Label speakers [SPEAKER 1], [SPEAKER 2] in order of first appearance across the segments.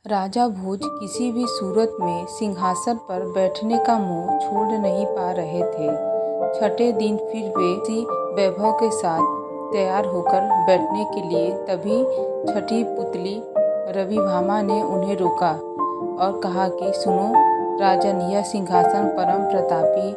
[SPEAKER 1] राजा भोज किसी भी सूरत में सिंहासन पर बैठने का मोह छोड़ नहीं पा रहे थे। छठे दिन फिर वे इसी वैभव के साथ तैयार होकर बैठने के लिए तभी छठी पुतली रविभामा ने उन्हें रोका और कहा कि सुनो राजन, यह सिंहासन परम प्रतापी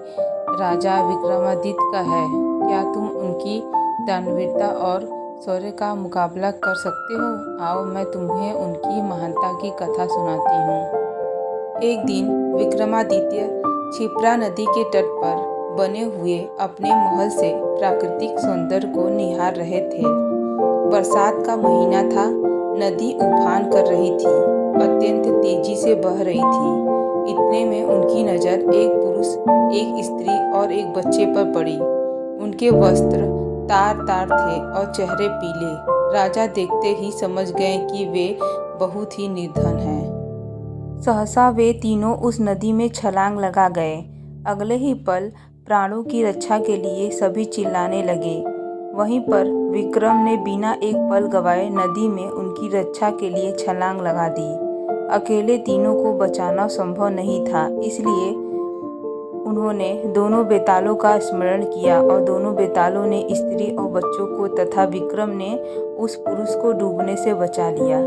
[SPEAKER 1] राजा विक्रमादित्य का है। क्या तुम उनकी दानवीरता और शौर्य का मुकाबला कर सकते हो? आओ मैं तुम्हें उनकी महानता की कथा सुनाती हूँ। एक दिन विक्रमादित्य क्षिप्रा नदी के तट पर बने हुए अपने महल से प्राकृतिक सौंदर्य को निहार रहे थे। बरसात का महीना था, नदी उफान कर रही थी, अत्यंत तेजी से बह रही थी। इतने में उनकी नज़र एक पुरुष, एक स्त्री और एक बच्चे पर पड़ी। उनके वस्त्र तार तार थे और चेहरे पीले। राजा देखते ही समझ गए कि वे बहुत ही निर्धन हैं। सहसा वे तीनों उस नदी में छलांग लगा गए। अगले ही पल प्राणों की रक्षा के लिए सभी चिल्लाने लगे। वहीं पर विक्रम ने बिना एक पल गवाए नदी में उनकी रक्षा के लिए छलांग लगा दी। अकेले तीनों को बचाना संभव नहीं था, इसलिए उन्होंने दोनों बेतालों का स्मरण किया और दोनों बेतालों ने स्त्री और बच्चों को तथा विक्रम ने उस पुरुष को डूबने से बचा लिया।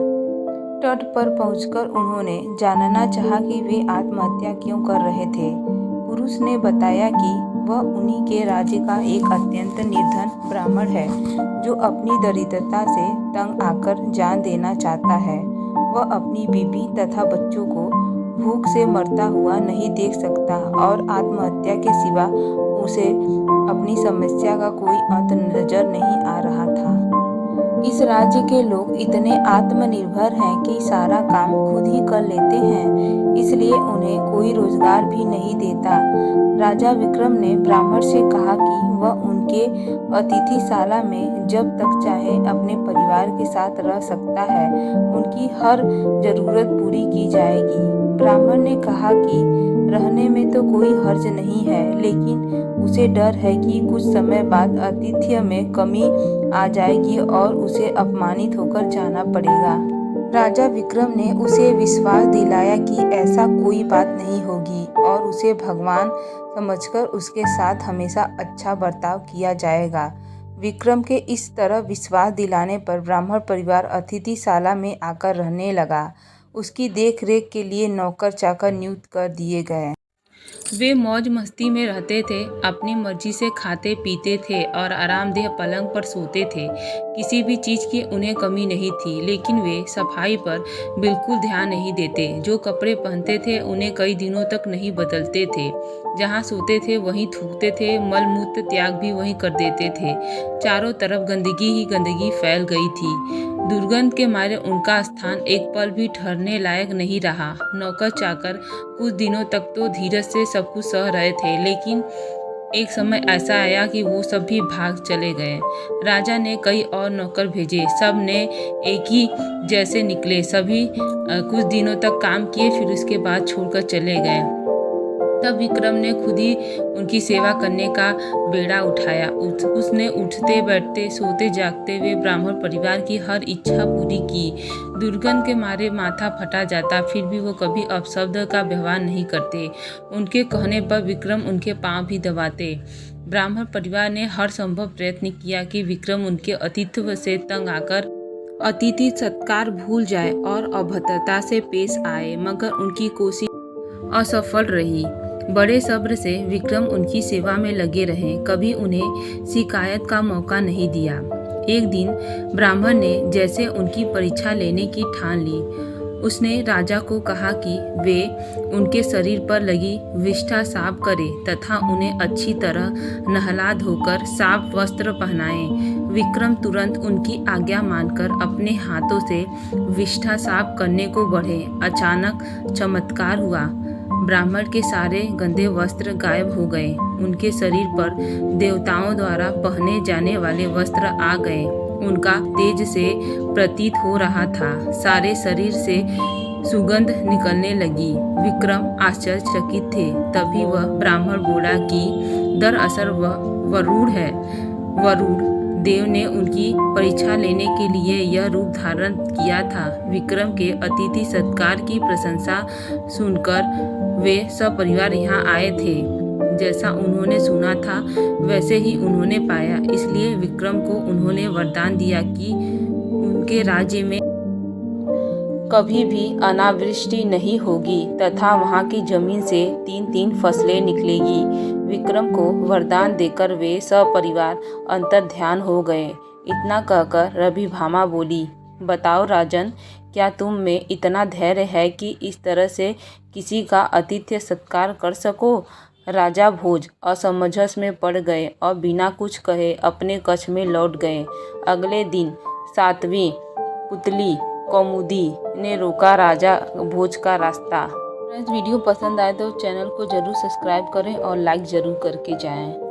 [SPEAKER 1] तट पर पहुंचकर उन्होंने जानना चाहा कि वे आत्महत्या क्यों कर रहे थे। पुरुष ने बताया कि वह उन्हीं के राज्य का एक अत्यंत निर्धन ब्राह्मण है जो अपनी दरिद्रता से तंग आकर जान देना चाहता है। वह अपनी बीवी तथा बच्चों को भूख से मरता हुआ नहीं देख सकता और आत्महत्या के सिवा उसे अपनी समस्या का कोई अंत नजर नहीं आ रहा था। इस राज्य के लोग इतने आत्मनिर्भर हैं कि सारा काम खुद ही कर लेते हैं, इसलिए उन्हें कोई रोजगार भी नहीं देता। राजा विक्रम ने ब्राह्मण से कहा कि वह उनके अतिथिशाला में जब तक चाहे अपने परिवार के साथ रह सकता है, उनकी हर जरूरत पूरी की जाएगी। ब्राह्मण ने कहा कि रहने में तो कोई हर्ज नहीं है, लेकिन उसे डर है कि कुछ समय बाद आतिथ्य में कमी आ जाएगी और उसे अपमानित होकर जाना पड़ेगा। राजा विक्रम ने उसे विश्वास दिलाया कि ऐसा कोई बात नहीं होगी और उसे भगवान समझकर उसके साथ हमेशा अच्छा बर्ताव किया जाएगा। विक्रम के इस तरह विश्वास दिलाने पर ब्राह्मण परिवार अतिथिशाला में आकर रहने लगा। उसकी देख रेख के लिए नौकर चाकर नियुक्त कर दिए गए। वे मौज मस्ती में रहते थे, अपनी मर्जी से खाते पीते थे और आरामदेह पलंग पर सोते थे। किसी भी चीज़ की उन्हें कमी नहीं थी, लेकिन वे सफाई पर बिल्कुल ध्यान नहीं देते। जो कपड़े पहनते थे उन्हें कई दिनों तक नहीं बदलते थे। जहाँ सोते थे वहीं थूकते थे, मल मूत्र त्याग भी वहीं कर देते थे। चारों तरफ गंदगी ही गंदगी फैल गई थी। दुर्गंध के मारे उनका स्थान एक पल भी ठहरने लायक नहीं रहा। नौकर चाकर कुछ दिनों तक तो धीरज से सब कुछ सह रहे थे, लेकिन एक समय ऐसा आया कि वो सब भी भाग चले गए। राजा ने कई और नौकर भेजे, सब ने एक ही जैसे निकले। सभी कुछ दिनों तक काम किए, फिर उसके बाद छोड़कर चले गए। तब विक्रम ने खुद ही उनकी सेवा करने का बेड़ा उठाया। उसने उठते बैठते सोते जागते हुए ब्राह्मण परिवार की हर इच्छा पूरी की। दुर्गंध के मारे माथा फटा जाता, फिर भी वो कभी अपशब्द का व्यवहार नहीं करते। उनके कहने पर विक्रम उनके पांव भी दबाते। ब्राह्मण परिवार ने हर संभव प्रयत्न किया कि विक्रम उनके आतिथ्य से तंग आकर अतिथि सत्कार भूल जाए और अभद्रता से पेश आए, मगर उनकी कोशिश असफल रही। बड़े सब्र से विक्रम उनकी सेवा में लगे रहे, कभी उन्हें शिकायत का मौका नहीं दिया। एक दिन ब्राह्मण ने जैसे उनकी परीक्षा लेने की ठान ली। उसने राजा को कहा कि वे उनके शरीर पर लगी विष्ठा साफ करें तथा उन्हें अच्छी तरह नहला धोकर साफ वस्त्र पहनाएं। विक्रम तुरंत उनकी आज्ञा मानकर अपने हाथों से विष्ठा साफ करने को बढ़े। अचानक चमत्कार हुआ। ब्राह्मण के सारे गंदे वस्त्र गायब हो गए। उनके शरीर पर देवताओं द्वारा पहने जाने वाले वस्त्र आ गए। उनका तेज से प्रतीत हो रहा था। सारे शरीर से सुगंध निकलने लगी। विक्रम आश्चर्यचकित थे। तभी वह ब्राह्मण बोला कि दरअसल वह वरुण है। वरुण देव ने उनकी परीक्षा लेने के लिए यह रूप धारण किया था। विक्रम के अतिथि सत्कार की प्रशंसा सुनकर वे सपरिवार यहाँ आए थे। जैसा उन्होंने सुना था वैसे ही उन्होंने पाया, इसलिए विक्रम को उन्होंने वरदान दिया कि उनके राज्य में कभी भी अनावृष्टि नहीं होगी तथा वहाँ की जमीन से 3-3 फसलें निकलेगी। विक्रम को वरदान देकर वे सपरिवार अंतर्ध्यान हो गए। इतना कहकर रभिभामा बोली, बताओ राजन, क्या तुम में इतना धैर्य है कि इस तरह से किसी का आतिथ्य सत्कार कर सको। राजा भोज असमंजस में पड़ गए और बिना कुछ कहे अपने कक्ष में लौट गए। अगले दिन 7वीं पुतली कौमुदी ने रोका राजा भोज का रास्ता। फ्रेंड्स, वीडियो पसंद आए तो चैनल को जरूर सब्सक्राइब करें और लाइक जरूर करके जाएं।